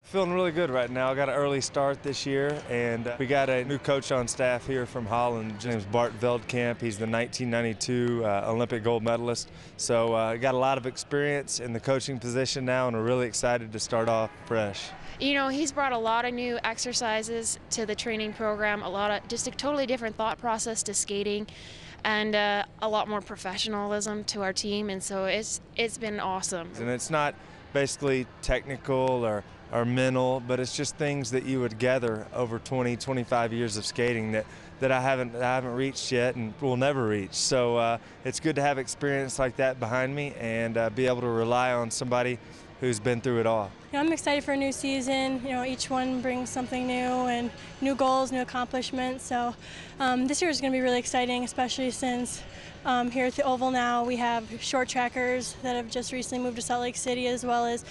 Feeling really good right now. I got an early start this year, and we got a new coach on staff here from Holland. His name's Bart Veldkamp. He's the 1992 Olympic gold medalist. So got a lot of experience in the coaching position now, and we're really excited to start off fresh. You know, he's brought a lot of new exercises to the training program, just a totally different thought process to skating, and a lot more professionalism to our team, and so it's been awesome. And it's not basically technical or mental, but it's just things that you would gather over 20, 25 years of skating that I haven't reached yet and will never reach. So it's good to have experience like that behind me and be able to rely on somebody who's been through it all. You know, I'm excited for a new season. You know, each one brings something new and new goals, new accomplishments. So this year is going to be really exciting, especially since here at the Oval now we have short trackers that have just recently moved to Salt Lake City, as well as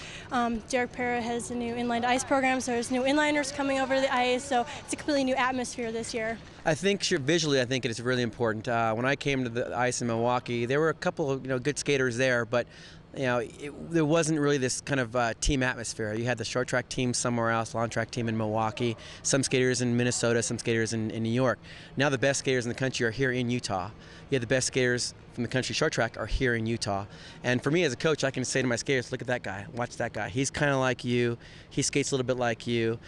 Derek Para has a new inline ice program, so there's new inliners coming over the ice, so it's a completely new atmosphere this year. I think visually, I think it is really important. When I came to the ice in Milwaukee, there were a couple of good skaters there, but there wasn't really this kind of team atmosphere. You had the short track team somewhere else, long track team in Milwaukee, some skaters in Minnesota, some skaters in New York. Now the best skaters in the country are here in Utah. Yeah, the best skaters from the country short track are here in Utah. And for me as a coach, I can say to my skaters, look at that guy, watch that guy. He's kind of like you, he skates a little bit like you.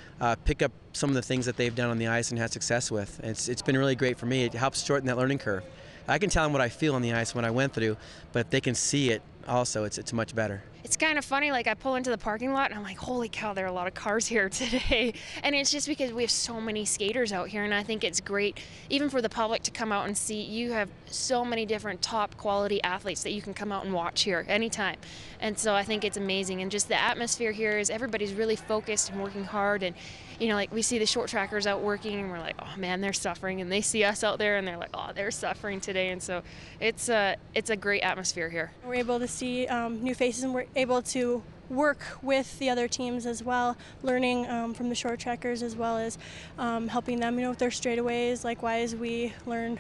Pick up some of the things that they've done on the ice and had success with. It's been really great for me. It helps shorten that learning curve. I can tell them what I feel on the ice when I went through, but if they can see it also, it's much better. It's kind of funny, like I pull into the parking lot and I'm like, holy cow, there are a lot of cars here today. And it's just because we have so many skaters out here, and I think it's great even for the public to come out and see. You have so many different top quality athletes that you can come out and watch here anytime. And so I think it's amazing, and just the atmosphere here is everybody's really focused and working hard, and like we see the short trackers out working and we're like, oh man, they're suffering, and they see us out there and they're like, oh, they're suffering today. And so it's a great atmosphere here. We're able to see new faces, and we're able to work with the other teams as well, learning from the short trackers, as well as helping them with their straightaways. Likewise, we learn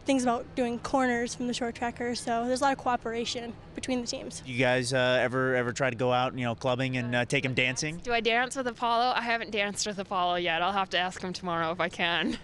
things about doing corners from the short trackers, so there's a lot of cooperation between the teams. You guys ever try to go out, clubbing and take him dancing? Do I dance with Apollo? I haven't danced with Apollo yet. I'll have to ask him tomorrow if I can.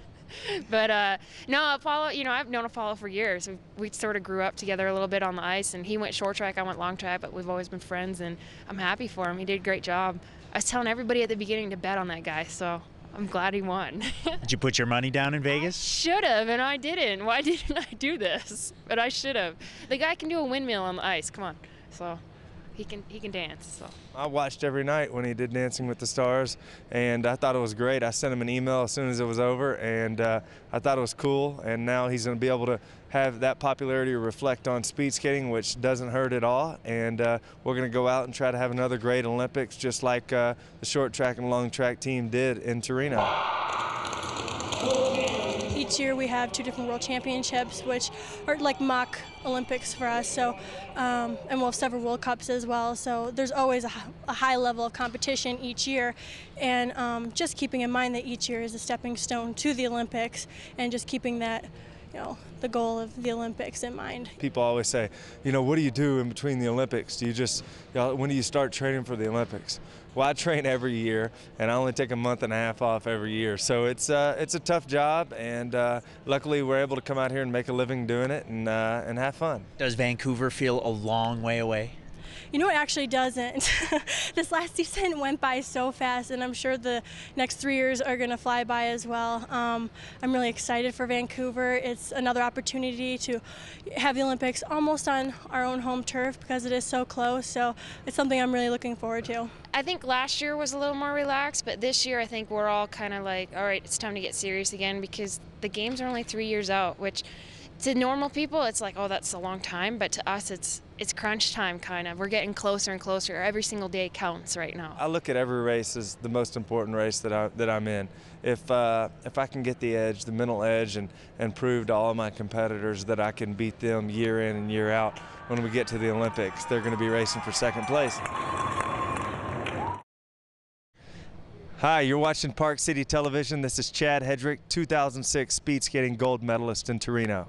But no, Apollo, I've known Apollo for years. We sort of grew up together a little bit on the ice, and he went short track, I went long track, but we've always been friends, and I'm happy for him. He did a great job. I was telling everybody at the beginning to bet on that guy, so I'm glad he won. Did you put your money down in Vegas? I should have, and I didn't. Why didn't I do this? But I should have. The guy can do a windmill on the ice. Come on. So he can dance. So I watched every night when he did Dancing with the Stars, and I thought it was great. I sent him an email as soon as it was over, and I thought it was cool. And now he's going to be able to have that popularity reflect on speed skating, which doesn't hurt at all. And we're going to go out and try to have another great Olympics, just like the short track and long track team did in Torino. Each year we have 2 different world championships, which are like mock Olympics for us. So, and we'll have several World Cups as well. So there's always a high level of competition each year, and just keeping in mind that each year is a stepping stone to the Olympics, and just keeping that, the goal of the Olympics in mind. People always say, what do you do in between the Olympics? Do you just, when do you start training for the Olympics? Well, I train every year, and I only take a month and a half off every year. So it's a tough job, and luckily we're able to come out here and make a living doing it and have fun. Does Vancouver feel a long way away? It actually doesn't. This last season went by so fast, and I'm sure the next 3 years are going to fly by as well. I'm really excited for Vancouver. It's another opportunity to have the Olympics almost on our own home turf because it is so close, so it's something I'm really looking forward to. I think last year was a little more relaxed, but this year I think we're all kind of like, all right, it's time to get serious again, because the games are only 3 years out, which to normal people it's like, oh, that's a long time, but to us it's crunch time kind of. We're getting closer and closer. Every single day counts right now. I look at every race as the most important race that I'm in. If I can get the edge, the mental edge, and prove to all of my competitors that I can beat them year in and year out, when we get to the Olympics, they're going to be racing for second place. Hi, you're watching Park City Television. This is Chad Hedrick, 2006 speed skating gold medalist in Torino.